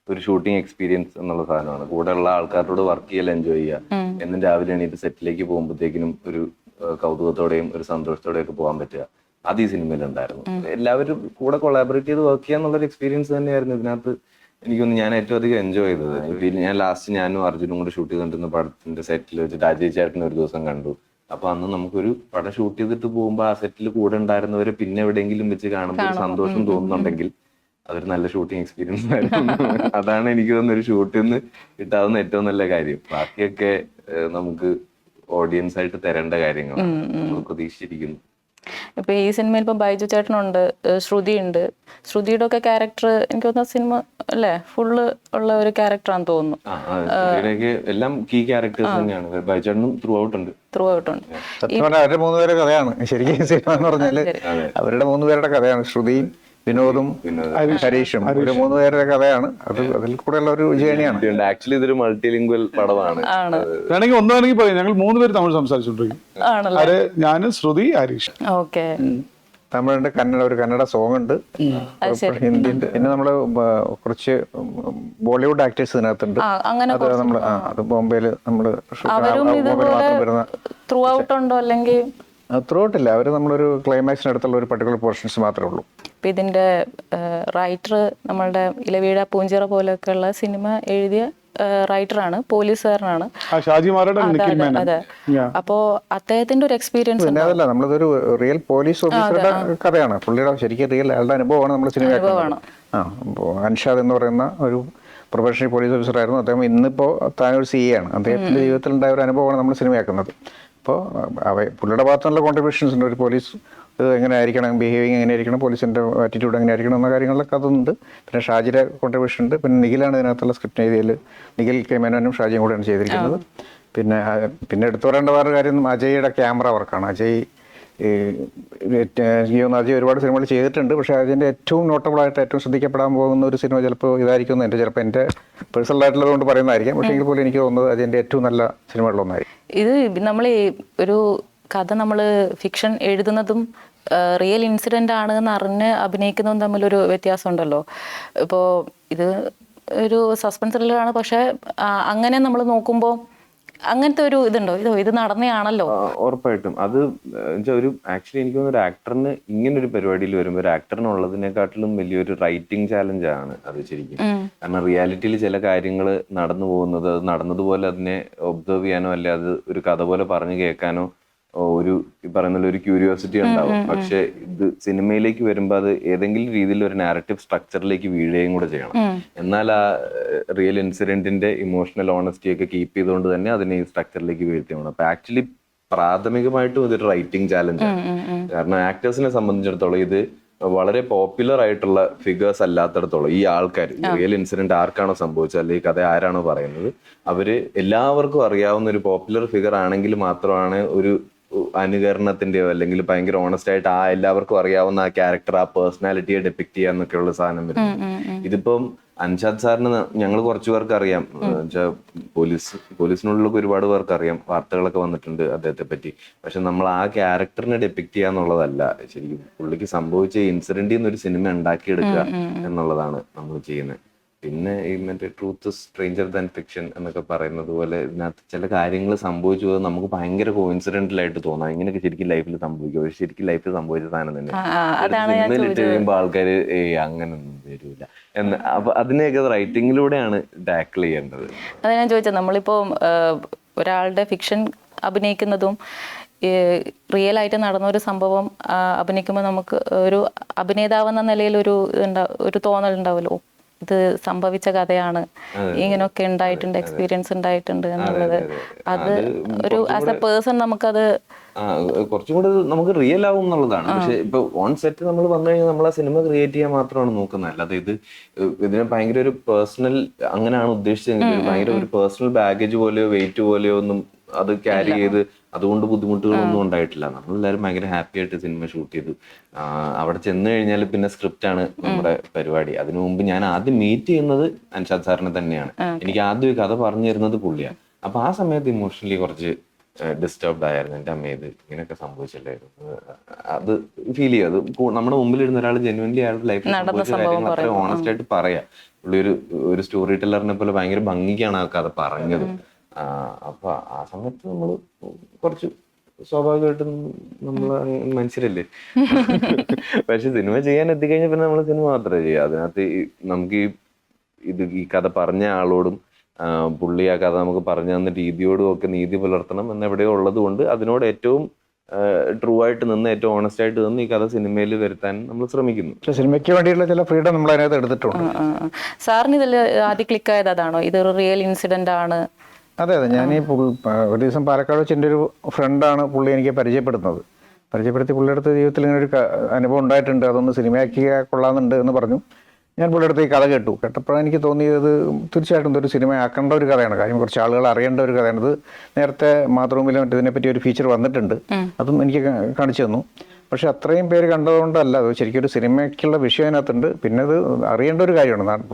ഒരു ഷൂട്ടിംഗ് എക്സ്പീരിയൻസ് എന്നുള്ള സാധനമാണ്. കൂടെ ഉള്ള ആൾക്കാരോട് വർക്ക് ചെയ്യൽ എൻജോയ് ചെയ്യുക. എന്നും രാവിലെ എണീറ്റ് സെറ്റിലേക്ക് പോകുമ്പോഴത്തേക്കിനും ഒരു കൗതുകത്തോടെയും ഒരു സന്തോഷത്തോടെയൊക്കെ പോകാൻ പറ്റുക. അത് ഈ സിനിമയിൽ ഉണ്ടായിരുന്നു. എല്ലാവരും കൂടെ കൊളാബറേറ്റ് ചെയ്ത് വർക്ക് ചെയ്യുക എന്നുള്ളൊരു എക്സ്പീരിയൻസ് തന്നെയായിരുന്നു ഇതിനകത്ത് എനിക്കൊന്ന് ഞാൻ ഏറ്റവും അധികം എൻജോയ് ചെയ്തത്. ഞാൻ ലാസ്റ്റ് ഞാനും അർജുനും കൂടെ ഷൂട്ട് ചെയ്തിട്ടുന്ന പടത്തിന്റെ സെറ്റിൽ വെച്ചിട്ട് അജയ് ചേട്ടനെ ഒരു ദിവസം കണ്ടു. അപ്പൊ അന്ന് നമുക്കൊരു പടം ഷൂട്ട് ചെയ്തിട്ട് പോകുമ്പോൾ ആ സെറ്റിൽ കൂടെ ഉണ്ടായിരുന്നവരെ പിന്നെ എവിടെയെങ്കിലും വെച്ച് കാണുമ്പോൾ സന്തോഷം തോന്നുന്നുണ്ടെങ്കിൽ അതൊരു നല്ല ഷൂട്ടിംഗ് എക്സ്പീരിയൻസ് ആയിരുന്നു. അതാണ് എനിക്ക് തോന്നുന്ന ഒരു ഷൂട്ടിൽ നിന്ന് കിട്ടാവുന്ന ഏറ്റവും നല്ല കാര്യം. ബാക്കിയൊക്കെ നമുക്ക് ഓഡിയൻസ് ആയിട്ട് തരേണ്ട കാര്യങ്ങളാണ്, നമ്മൾ പ്രതീക്ഷിച്ചിരിക്കുന്നു. ഇപ്പൊ ഈ സിനിമയിൽ ഇപ്പൊ ബൈജു ചേട്ടനുണ്ട്, ശ്രുതി ഉണ്ട്. ശ്രുതിയുടെ ഒക്കെ ക്യാരക്ടർ എനിക്ക് തോന്നുന്ന സിനിമ അല്ലേ ഫുള്ള് ഉള്ള ഒരു ക്യാരക്ടറാന്ന് തോന്നുന്നു. എല്ലാം കീ ക്യാരക്ടേഴ്സ് തന്നെയാണ്. ബൈചേട്ടനും ത്രൂ ഔട്ട് ഉണ്ട്. സത്യം പറഞ്ഞാൽ അവരുടെ 3 പേരുടെ കഥയാണ് ശരിക്കും സിനിമ എന്ന് പറഞ്ഞാല്. അവരുടെ 3 പേരുടെ കഥയാണ്, ശ്രുതിയും വിനോദും ഹരീഷും. ഒരു 3 പേരുടെ കഥയാണ് അത്. അതിൽ കൂടെയുള്ള ഒരു ജേണിയാണ്. ആക്ച്വലി ഇതൊരു മൾട്ടിലിംഗ്വൽ പടമാണ്. വേണമെങ്കിൽ ഒന്നാണെങ്കിൽ പറയാം, ഞങ്ങൾ 3 പേര് തമിഴ് സംസാരിച്ചോണ്ടിരിക്കും. ആര്? ഞാന്, ശ്രുതി, ഹരീഷ്. ഓക്കെ. തമിഴുണ്ട്, കന്നഡ, ഒരു കന്നഡ സോങ് ഉണ്ട്, ഹിന്ദി ഉണ്ട്. പിന്നെ നമ്മള് കുറച്ച് ബോളിവുഡ് ആക്ടേഴ്സ് ഇതിനകത്തുണ്ട്. അത് നമ്മള് അത് ബോംബെയില് നമ്മള് വരുന്ന ത്രൂ ഔട്ട് ഉണ്ടോ അല്ലെങ്കിൽ ത്രൂ ഔട്ട് ഇല്ല. അവര് നമ്മളൊരു ക്ലൈമാക്സിനടുത്തുള്ള ഒരു പർട്ടിക്കുലർ പോർഷൻസ് മാത്രമേ ഉള്ളൂ. ഇപ്പം ഇതിന്റെ റൈറ്റർ നമ്മളുടെ ഇലവീഴ പൂഞ്ചിറ പോലെയൊക്കെയുള്ള സിനിമ എഴുതിയ റൈറ്ററാണ്, പോലീസുകാരനാണ്. അതെ. അപ്പോ അദ്ദേഹത്തിന്റെ ഒരു എക്സ്പീരിയൻസ്. പിന്നെ അതല്ല, നമ്മളിതൊരു റിയൽ പോലീസ് ഓഫീസറുടെ കഥയാണ്. പുള്ളിയുടെ ശരിക്കും റിയൽ ആളുടെ അനുഭവമാണ് നമ്മൾ സിനിമ. അൻഷാദ് എന്ന് പറയുന്ന ഒരു പ്രൊഫഷണൽ പോലീസ് ഓഫീസർ ആയിരുന്നു അദ്ദേഹം. ഇന്നിപ്പോൾ താനൊരു CA ആണ്. അദ്ദേഹത്തിന്റെ ജീവിതത്തിൽ ഉണ്ടായ ഒരു അനുഭവമാണ് നമ്മൾ സിനിമയാക്കുന്നത്. അപ്പോൾ പുള്ളിയുടെ ഭാഗത്തുനിന്നുള്ള കോൺട്രിബ്യൂഷൻസ് ഉണ്ട്. ഒരു പോലീസ് എങ്ങനെ ആയിരിക്കണം, ബിഹേവിങ് എങ്ങനെ ആയിരിക്കണം, പോലീസിൻ്റെ ആറ്റിറ്റ്യൂഡ് എങ്ങനെ ആയിരിക്കണം എന്ന കാര്യങ്ങളിലൊക്കെ അതുണ്ട്. പിന്നെ ഷാജിയുടെ കോൺട്രിബ്യൂഷൻ ഉണ്ട്. പിന്നെ നിഖിലാണ് ഇതിനകത്തുള്ള സ്ക്രിപ്റ്റ് എഴുതിയതിൽ. നിഖിൽ കെ മേനോനും ഷാജിയും കൂടെയാണ് ചെയ്തിരിക്കുന്നത്. പിന്നെ എടുത്തു പറയേണ്ട വേറെ കാര്യം അജയ്യുടെ ക്യാമറ വർക്കാണ്. അജയ് അജയ് ഒരുപാട് സിനിമകൾ ചെയ്തിട്ടുണ്ട്. പക്ഷേ അതിൻ്റെ ഏറ്റവും നോട്ടബിളായിട്ട് ഏറ്റവും ശ്രദ്ധിക്കപ്പെടാൻ പോകുന്ന ഒരു സിനിമ ചിലപ്പോൾ ഇതായിരിക്കും. ചിലപ്പോൾ എൻ്റെ പേഴ്സണൽ ആയിട്ടുള്ളത് കൊണ്ട് പറയുന്നതായിരിക്കും. പക്ഷേ എങ്കിൽ പോലും എനിക്ക് തോന്നുന്നത് അതിൻ്റെ ഏറ്റവും നല്ല സിനിമകളിലൊന്നായിരിക്കും ഇത്. നമ്മൾ ഒരു കഥ നമ്മൾ ഫിക്ഷൻ എഴുതുന്നതും റിയൽ ഇൻസിഡൻ്റ് ആണ് എന്ന് അറിഞ്ഞ് അഭിനയിക്കുന്നതും തമ്മിലൊരു വ്യത്യാസം ഉണ്ടല്ലോ. ഇപ്പോൾ ഇത് ഒരു സസ്പെൻസ് ത്രില്ലറാണ്, പക്ഷേ അങ്ങനെ നമ്മൾ നോക്കുമ്പോൾ അങ്ങനത്തെ ഒരു ഇതുണ്ടോ, ഇത് നടന്നയാണല്ലോ. ഉറപ്പായിട്ടും അത് ഒരു ആക്ച്വലി എനിക്ക് തോന്നുന്നു ഒരു ആക്ടറിന് ഇങ്ങനൊരു പരിപാടിയിൽ വരുമ്പോൾ ഒരു ആക്ടറിനുള്ളതിനെക്കാട്ടിലും വലിയൊരു റൈറ്റിംഗ് ചാലഞ്ച് ആണ് അത് ശരിക്കും. കാരണം റിയാലിറ്റിയിൽ ചില കാര്യങ്ങൾ നടന്നു പോകുന്നത് അത് നടന്നതുപോലെ അതിനെ ഒബ്സർവ് ചെയ്യാനോ അല്ലെ അത് ഒരു കഥ പോലെ പറഞ്ഞു കേൾക്കാനോ ഒരു പറയുന്ന ഒരു ക്യൂരിയോസിറ്റി ഉണ്ടാവും. പക്ഷെ ഇത് സിനിമയിലേക്ക് വരുമ്പോൾ അത് ഏതെങ്കിലും രീതിയിൽ ഒരു നാരറ്റീവ് സ്ട്രക്ചറിലേക്ക് വീഴുകയും കൂടെ ചെയ്യണം. എന്നാൽ ആ റിയൽ ഇൻസിഡന്റിന്റെ ഇമോഷണൽ ഓണസ്റ്റി ഒക്കെ കീപ്പ് ചെയ്തുകൊണ്ട് തന്നെ അതിനെ ഈ സ്ട്രക്ചറിലേക്ക് വീഴ്ത്തിയാണ്. അപ്പൊ ആക്ച്വലി പ്രാഥമികമായിട്ടും ഇതൊരു റൈറ്റിംഗ് ചാലഞ്ചാണ്. കാരണം ആക്ടേഴ്സിനെ സംബന്ധിച്ചിടത്തോളം ഇത് വളരെ പോപ്പുലർ ആയിട്ടുള്ള ഫിഗേഴ്സ് അല്ലാത്തടത്തോളം ഈ ആൾക്കാർ റിയൽ ഇൻസിഡന്റ് ആർക്കാണോ സംഭവിച്ചത് അല്ലെങ്കിൽ കഥ ആരാണോ പറയുന്നത് അവര് എല്ലാവർക്കും അറിയാവുന്ന ഒരു പോപ്പുലർ ഫിഗർ ആണെങ്കിൽ മാത്രമാണ് ഒരു അനുകരണത്തിന്റെയോ അല്ലെങ്കിൽ ഭയങ്കര ഓണസ്റ്റ് ആയിട്ട് എല്ലാവർക്കും അറിയാവുന്ന ആ ക്യാരക്ടർ ആ പേഴ്സണാലിറ്റിയെ ഡെപ്പിക്ട് ചെയ്യാന്നൊക്കെയുള്ള സാധനം വരുന്നത്. ഇതിപ്പം അൻഷാദ് സാറിന് ഞങ്ങൾ കുറച്ചു പേർക്ക് അറിയാം. പോലീസിനുള്ളിലൊക്കെ ഒരുപാട് പേർക്ക് അറിയാം, വാർത്തകളൊക്കെ വന്നിട്ടുണ്ട് അദ്ദേഹത്തെ പറ്റി. പക്ഷെ നമ്മൾ ആ ക്യാരക്ടറിനെ ഡെപ്പിക്ട് ചെയ്യാന്നുള്ളതല്ല ശരിക്കും. പുള്ളിക്ക് സംഭവിച്ച ഇൻസിഡന്റിൽ നിന്ന് ഒരു സിനിമ ഉണ്ടാക്കിയെടുക്കുക എന്നുള്ളതാണ് നമ്മൾ ചെയ്യുന്നത്. പിന്നെ ഈ മറ്റേ ട്രൂത്ത് സ്ട്രേഞ്ചർ ദാൻ ഫിക്ഷൻ എന്നൊക്കെ പറയുന്നത് പോലെ ഇതിനകത്ത് ചില കാര്യങ്ങൾ സംഭവിച്ചു പോയത് നമുക്ക് ഭയങ്കര കോയിൻസിഡന്റൽ ആയിട്ട് തോന്നാം. ഇങ്ങനെയൊക്കെ ശരിക്കും ലൈഫിൽ സംഭവിക്കും. പക്ഷെ ശരിക്കും ലൈഫിൽ സംഭവിച്ച സാധനം തന്നെ സിനിമയിലിട്ട് കഴിയുമ്പോൾ ആൾക്കാർ അങ്ങനൊന്നും വരില്ല എന്ന്. അപ്പൊ അതിനെയൊക്കെ റൈറ്റിങ്ങിലൂടെയാണ് ടാക്കിൾ ചെയ്യേണ്ടത്. അത് ഞാൻ ചോദിച്ചത്, നമ്മളിപ്പോൾ ഒരാളുടെ ഫിക്ഷൻ അഭിനയിക്കുന്നതും റിയൽ ആയിട്ട് നടന്ന ഒരു സംഭവം അഭിനയിക്കുമ്പോൾ നമുക്ക് ഒരു അഭിനേതാവെന്ന നിലയിൽ ഒരു തോന്നൽ ഉണ്ടാവുമല്ലോ, ഇത് സംഭവിച്ച കഥയാണ്, ഇങ്ങനെയൊക്കെ ഉണ്ടായിട്ടുണ്ട്, എക്സ്പീരിയൻസ് ഉണ്ടായിട്ടുണ്ട് എന്നുള്ളത്. അത് ഒരു ആസ് എ പേഴ്സൺ നമുക്കത് കുറച്ചും കൂടെ നമുക്ക് റിയൽ ആവും എന്നുള്ളതാണ്. പക്ഷെ ഇപ്പൊ ഓൺ സെറ്റ് നമ്മൾ വന്നു കഴിഞ്ഞാൽ നമ്മൾ ആ സിനിമ ക്രിയേറ്റ് ചെയ്യാൻ മാത്രമാണ് നോക്കുന്നത്. അല്ലാതെ ഇതിനെ ഭയങ്കര ഒരു പേഴ്സണൽ അങ്ങനെയാണ് ഉദ്ദേശിച്ചതെങ്കിൽ ഭയങ്കര ഒരു പേഴ്സണൽ ബാഗേജ് പോലെയോ വെയിറ്റ് പോലെയോ ഒന്നും അത് ക്യാരി ചെയ്ത് അതുകൊണ്ട് ബുദ്ധിമുട്ടുകളൊന്നും ഉണ്ടായിട്ടില്ല. നമ്മളെല്ലാവരും ഭയങ്കര ഹാപ്പി ആയിട്ട് സിനിമ ഷൂട്ട് ചെയ്തു. അവിടെ ചെന്ന് കഴിഞ്ഞാൽ പിന്നെ സ്ക്രിപ്റ്റ് ആണ് നമ്മുടെ പരിപാടി. അതിനു മുമ്പ് ഞാൻ ആദ്യം മീറ്റ് ചെയ്യുന്നത് അൻഷാദ് സാറിനെ തന്നെയാണ്. എനിക്ക് ആദ്യം കഥ പറഞ്ഞു തരുന്നത് പുള്ളിയാണ്. അപ്പൊ ആ സമയത്ത് ഇമോഷണലി കുറച്ച് ഡിസ്റ്റർബ്ഡ് ആയിരുന്നു. എൻ്റെ അമ്മ ഇത് ഇങ്ങനെയൊക്കെ സംഭവിച്ചില്ലായിരുന്നു, അത് ഫീൽ ചെയ്യും. അത് നമ്മുടെ മുമ്പിൽ ഇരുന്ന ഒരാൾ ജെന്യുവൻലി അയാളുടെ ലൈഫിൽ സംഭവിച്ച കാര്യങ്ങൾ അത്ര ഓണസ്റ്റ് ആയിട്ട് പറയാ. പുള്ളി ഒരു സ്റ്റോറി ടെല്ലറിനെ പോലെ ഭയങ്കര ഭംഗിക്കാണ് ആ കഥ പറഞ്ഞത്. അപ്പൊ ആ സമയത്ത് നമ്മൾ കുറച്ച് സ്വാഭാവികമായിട്ടും നമ്മൾ മനുഷ്യരല്ലേ. പക്ഷെ സിനിമ ചെയ്യാൻ എത്തിക്കഴിഞ്ഞാൽ പിന്നെ നമ്മൾ സിനിമ മാത്രമേ ചെയ്യുക. അതിനകത്ത് നമുക്ക് ഈ കഥ പറഞ്ഞ ആളോടും പുള്ളി ആ കഥ നമുക്ക് പറഞ്ഞു തന്ന രീതിയോടും ഒക്കെ നീതി പുലർത്തണം എന്നെവിടെയോ ഉള്ളത് കൊണ്ട് അതിനോട് ഏറ്റവും ട്രൂ ആയിട്ട് നിന്ന് ഏറ്റവും ഓണസ്റ്റ് ആയിട്ട് നിന്ന് ഈ കഥ സിനിമയിൽ വരുത്താൻ നമ്മൾ ശ്രമിക്കുന്നു. പക്ഷെ സിനിമയ്ക്ക് വേണ്ടിയുള്ള ചില ഫ്രീഡം നമ്മൾ അതിനകത്ത് എടുത്തിട്ടുണ്ട്. സാറിന് ഇതിൽ ആദ്യം ക്ലിക്ക് ആയത് അതാണോ, ഇതൊരു റിയൽ ഇൻസിഡന്റ് ആണ്? അതെ, ഞാൻ ഒരു ദിവസം പാലക്കാട് വെച്ച് എൻ്റെ ഒരു ഫ്രണ്ടാണ് പുള്ളി എനിക്ക് പരിചയപ്പെടുന്നത്. പരിചയപ്പെടുത്തി പുള്ളിയുടെ ജീവിതത്തിൽ ഇങ്ങനെ ഒരു അനുഭവം ഉണ്ടായിട്ടുണ്ട്, അതൊന്ന് സിനിമയാക്കിയാൽ കൊള്ളാമെന്നുണ്ട് എന്ന് പറഞ്ഞു. ഞാൻ പുള്ളിയുടെ ഈ കഥ കേട്ടപ്പോഴാണ് എനിക്ക് തോന്നിയത് തീർച്ചയായിട്ടും ഇതൊരു സിനിമയാക്കേണ്ട ഒരു കഥയാണ്. കാര്യം കുറച്ച് ആളുകൾ അറിയേണ്ട ഒരു കഥയാണ്. ഇത് നേരത്തെ മാതൃഭൂമിയിലും മറ്റതിനെപ്പറ്റി ഒരു ഫീച്ചർ വന്നിട്ടുണ്ട്, അതും എനിക്ക് കാണിച്ചു തന്നു. പക്ഷെ അത്രയും പേര് കണ്ടതുകൊണ്ടല്ല, അത് ശരിക്കും ഒരു സിനിമയ്ക്കുള്ള വിഷയം അതിനകത്തുണ്ട്. പിന്നെ അത് അറിയേണ്ട ഒരു കാര്യമാണ്,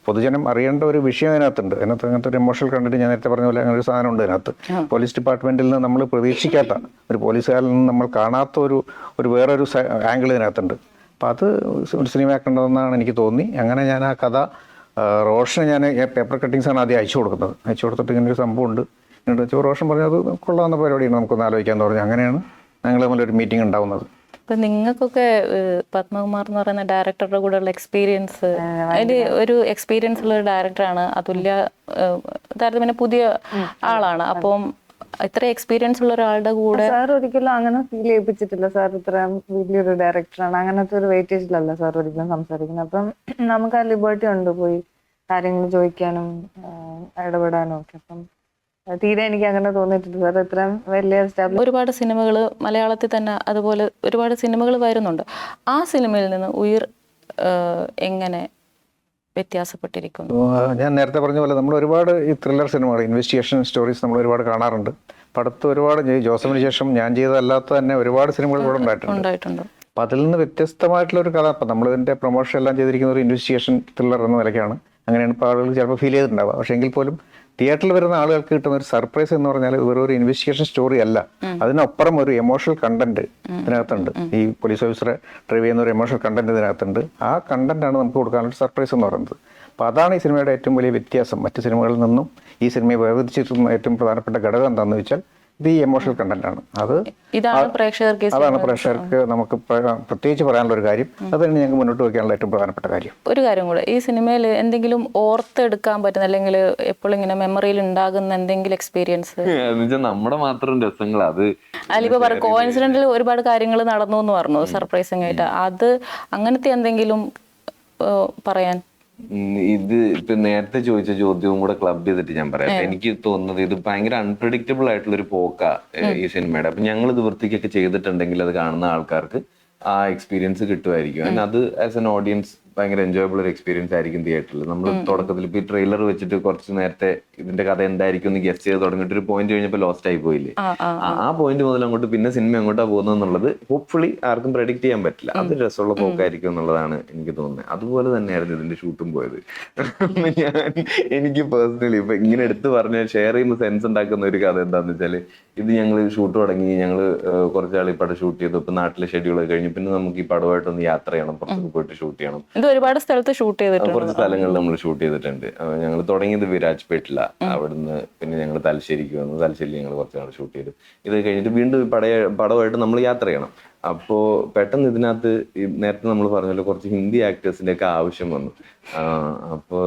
പൊതുജനം അറിയേണ്ട ഒരു വിഷയം അതിനകത്തുണ്ട്. അതിനകത്ത് അങ്ങനത്തെ ഒരു ഇമോഷണൽ കണ്ടിട്ട് ഞാൻ നേരത്തെ പറഞ്ഞ പോലെ അങ്ങനെ ഒരു സാധനം ഉണ്ട് അതിനകത്ത്. പോലീസ് ഡിപ്പാർട്ട്മെന്റിൽ നിന്ന് നമ്മൾ പ്രതീക്ഷിക്കാത്ത, ഒരു പോലീസുകാരിൽ നിന്ന് നമ്മൾ കാണാത്ത ഒരു വേറൊരു ആംഗിൾ ഇതിനകത്തുണ്ട്. അപ്പം അത് ഒരു സിനിമയാക്കേണ്ടതെന്നാണ് എനിക്ക് തോന്നി. അങ്ങനെ ഞാൻ ആ കഥ റോഷന് ഞാൻ പേപ്പർ കട്ടിങ്സാണ് ആദ്യം അയച്ചു കൊടുത്തിട്ട് ഇങ്ങനെ ഒരു സംഭവം ഉണ്ട് എന്നിട്ട് വെച്ചാൽ റോഷൻ പറഞ്ഞു അത് കൊള്ളാവുന്ന പരിപാടിയാണ്, നമുക്കൊന്ന് ആലോചിക്കാമെന്ന് പറഞ്ഞു. അങ്ങനെയാണ് ഞങ്ങൾ തമ്മിലൊരു മീറ്റിംഗ് ഉണ്ടാവുന്നത്. ഇപ്പൊ നിങ്ങൾക്കൊക്കെ പത്മകുമാർ എന്ന് പറയുന്ന ഡയറക്ടറുടെ കൂടെയുള്ള എക്സ്പീരിയൻസ്, അതിൽ ഒരു എക്സ്പീരിയൻസ് ഉള്ള ഒരു ഡയറക്ടറാണ് അതുല്യ. താരതമ്യേന പുതിയ ആളാണ്, അപ്പം ഇത്ര എക്സ്പീരിയൻസ് ഉള്ള ഒരാളുടെ കൂടെ സാർ ഒരിക്കലും അങ്ങനെ ഫീൽ ചെയ്യിപ്പിച്ചിട്ടില്ല. സാർ ഇത്രയും വലിയൊരു ഡയറക്ടറാണ്, അങ്ങനത്തെ ഒരു വെയിറ്റേജിലല്ല സാർ ഒരിക്കലും സംസാരിക്കുന്നത്. അപ്പം നമുക്ക് ആ ലിബർട്ടി ഉണ്ട് പോയി കാര്യങ്ങൾ ചോദിക്കാനും ഇടപെടാനും ഒക്കെ. അപ്പം തീരെ എനിക്ക് അങ്ങനെ തോന്നിയിട്ടില്ല സാർ. ഇത്രയും വലിയ ഒരുപാട് സിനിമകൾ മലയാളത്തിൽ തന്നെ അതുപോലെ ഒരുപാട് സിനിമകൾ വരുന്നുണ്ട്. ആ സിനിമയിൽ നിന്ന് ഉയിർ എങ്ങനെ വ്യത്യാസപ്പെട്ടിരിക്കുന്നു? ഞാൻ നേരത്തെ പറഞ്ഞ പോലെ നമ്മൾ ഒരുപാട് ഈ ത്രില്ലർ സിനിമകൾ, ഇൻവെസ്റ്റിഗേഷൻ സ്റ്റോറീസ് നമ്മൾ ഒരുപാട് കാണാറുണ്ട്. അപ്പം അടുത്ത് ഒരുപാട് ജോസഫിന് ശേഷം ഞാൻ ചെയ്തതല്ലാത്ത തന്നെ ഒരുപാട് സിനിമകൾ ഇവിടെ ഉണ്ടായിട്ടുണ്ട്. അപ്പം അതിൽ നിന്ന് വ്യത്യസ്തമായിട്ടുള്ള ഒരു കഥ, അപ്പം നമ്മളിതിൻ്റെ പ്രൊമോഷൻ എല്ലാം ചെയ്തിരിക്കുന്ന ഒരു ഇൻവെസ്റ്റിഗേഷൻ ത്രില്ലർ എന്ന നിലയ്ക്കാണ്. അങ്ങനെയാണ് ഇപ്പോൾ ആളുകൾ ചിലപ്പോൾ ഫീൽ ചെയ്തിട്ടുണ്ടാവുക. പക്ഷേ എങ്കിൽ പോലും തിയേറ്ററിൽ വരുന്ന ആളുകൾക്ക് കിട്ടുന്ന ഒരു സർപ്രൈസ് എന്ന് പറഞ്ഞാൽ വെറും ഒരു ഇൻവെസ്റ്റിഗേഷൻ സ്റ്റോറി അല്ല, അതിനപ്പുറം ഒരു എമോഷണൽ കണ്ടന്റ് ഇതിനകത്തുണ്ട്. ഈ പോലീസ് ഓഫീസറെ ഡ്രൈവ് ചെയ്യുന്ന ഒരു എമോഷണൽ കണ്ടന്റ് ഇതിനകത്തുണ്ട്. ആ കണ്ടന്റാണ് നമുക്ക് കൊടുക്കാനുള്ള സർപ്രൈസ് എന്ന് പറയുന്നത്. അപ്പോൾ അതാണ് ഈ സിനിമയുടെ ഏറ്റവും വലിയ വ്യത്യാസം. മറ്റ് സിനിമകളിൽ നിന്നും ഈ സിനിമയെ വേർതിരിച്ചിട്ടുള്ള ഏറ്റവും പ്രധാനപ്പെട്ട ഘടകം എന്താണെന്ന് വെച്ചാൽ ഇത് ഈ എമോഷണൽ കണ്ടന്റ് ആണ്. അതാണ് പ്രേക്ഷകർക്ക് നമുക്ക് പ്രത്യേകിച്ച് പറയാനുള്ള ഒരു കാര്യം. അതാണ് ഞങ്ങൾക്ക് മുന്നോട്ട് വയ്ക്കാനുള്ള ഏറ്റവും പ്രധാനപ്പെട്ട കാര്യം. ഒരു കാര്യം കൂടെ, ഈ സിനിമയിൽ എന്തെങ്കിലും ഓർത്തെടുക്കാൻ പറ്റുന്ന അല്ലെങ്കിൽ എപ്പോഴും ഇങ്ങനെ മെമ്മറിയിൽ ഉണ്ടാകുന്ന എന്തെങ്കിലും എക്സ്പീരിയൻസ്? നമ്മുടെ മാത്രം രസങ്ങൾ അത് അതിലിപ്പോ കോയിൻസിഡന്റിൽ ഒരുപാട് കാര്യങ്ങൾ നടന്നു എന്ന് പറഞ്ഞു സർപ്രൈസിംഗ് ആയിട്ട്. അത് അങ്ങനത്തെ എന്തെങ്കിലും പറയാൻ? ഇത് ഇപ്പൊ നേരത്തെ ചോദിച്ച ചോദ്യവും കൂടെ ക്ലബ് ചെയ്തിട്ട് ഞാൻ പറയാം. എനിക്ക് തോന്നുന്നത് ഇത് ഭയങ്കര അൺപ്രഡിക്റ്റബിൾ ആയിട്ടുള്ള ഒരു പോക്കാ ഈ സിനിമയുടെ. അപ്പൊ ഞങ്ങൾ ഇത് വൃത്തിക്കൊക്കെ ചെയ്തിട്ടുണ്ടെങ്കിൽ അത് കാണുന്ന ആൾക്കാർക്ക് ആ എക്സ്പീരിയൻസ് കിട്ടുമായിരിക്കും. ആൻഡ് അത് ആസ് എൻ ഓഡിയൻസ് ഭയങ്കര എൻജോയബിൾ ഒരു എക്സ്പീരിയൻസ് ആയിരിക്കും തിയേറ്ററിൽ. നമ്മൾ തുടക്കത്തിൽ ഇപ്പൊ ഈ ട്രെയിലർ വെച്ചിട്ട് കുറച്ച് നേരത്തെ ഇതിന്റെ കഥ എന്തായിരിക്കും എന്ന് ഗെസ് ചെയ്ത് തുടങ്ങിയിട്ട് ഒരു പോയിന്റ് കഴിഞ്ഞപ്പോൾ ലോസ്റ്റ് ആയി പോയില്ലേ. ആ പോയിന്റ് മുതൽ അങ്ങോട്ട് പിന്നെ സിനിമ എങ്ങോട്ടാ പോകുന്നത് എന്നുള്ളത് ഹോപ്പ്ഫുള്ളി ആർക്കും പ്രഡിക്റ്റ് ചെയ്യാൻ പറ്റില്ല. അത് രസമുള്ള പോക്കായിരിക്കും എന്നുള്ളതാണ് എനിക്ക് തോന്നുന്നത്. അതുപോലെ തന്നെയായിരുന്നു ഇതിന്റെ ഷൂട്ടും പോയത്. എനിക്ക് പേഴ്സണലി ഇപ്പൊ ഇങ്ങനെ എടുത്ത് പറഞ്ഞാൽ ഷെയർ ചെയ്യുന്ന സെൻസ് ഉണ്ടാക്കുന്ന ഒരു കഥ എന്താന്ന് വെച്ചാല്, ഇത് ഞങ്ങൾ ഷൂട്ട് തുടങ്ങി, ഞങ്ങൾ കുറച്ചാൾ ഈ പടം ഷൂട്ട് ചെയ്തു. ഇപ്പൊ നാട്ടിലെ ഷെഡ്യൂൾ കഴിഞ്ഞു, പിന്നെ നമുക്ക് ഈ പടമായിട്ടൊന്ന് യാത്ര ചെയ്യണം, പുറത്തൊക്കെ പോയിട്ട് ഷൂട്ട് ചെയ്യണം. ഒരുപാട് സ്ഥലത്ത് ഷൂട്ട് ചെയ്തിട്ടുണ്ട്, കുറച്ച് സ്ഥലങ്ങളിൽ നമ്മൾ ഷൂട്ട് ചെയ്തിട്ടുണ്ട്. ഞങ്ങൾ തുടങ്ങിയത് വിരാജ്പേട്ടില, അവിടുന്ന് പിന്നെ ഞങ്ങൾ തലശ്ശേരിക്ക് വന്നു. തലശ്ശേരി ഞങ്ങൾ കുറച്ച് നാൾ ഷൂട്ട് ചെയ്തു. ഇത് കഴിഞ്ഞിട്ട് വീണ്ടും പടമായിട്ട് നമ്മൾ യാത്ര ചെയ്യണം. അപ്പോ പെട്ടെന്ന് ഇതിനകത്ത് നേരത്തെ നമ്മൾ പറഞ്ഞല്ലോ കുറച്ച് ഹിന്ദി ആക്ടേഴ്സിന്റെ ഒക്കെ ആവശ്യം വന്നു. അപ്പോ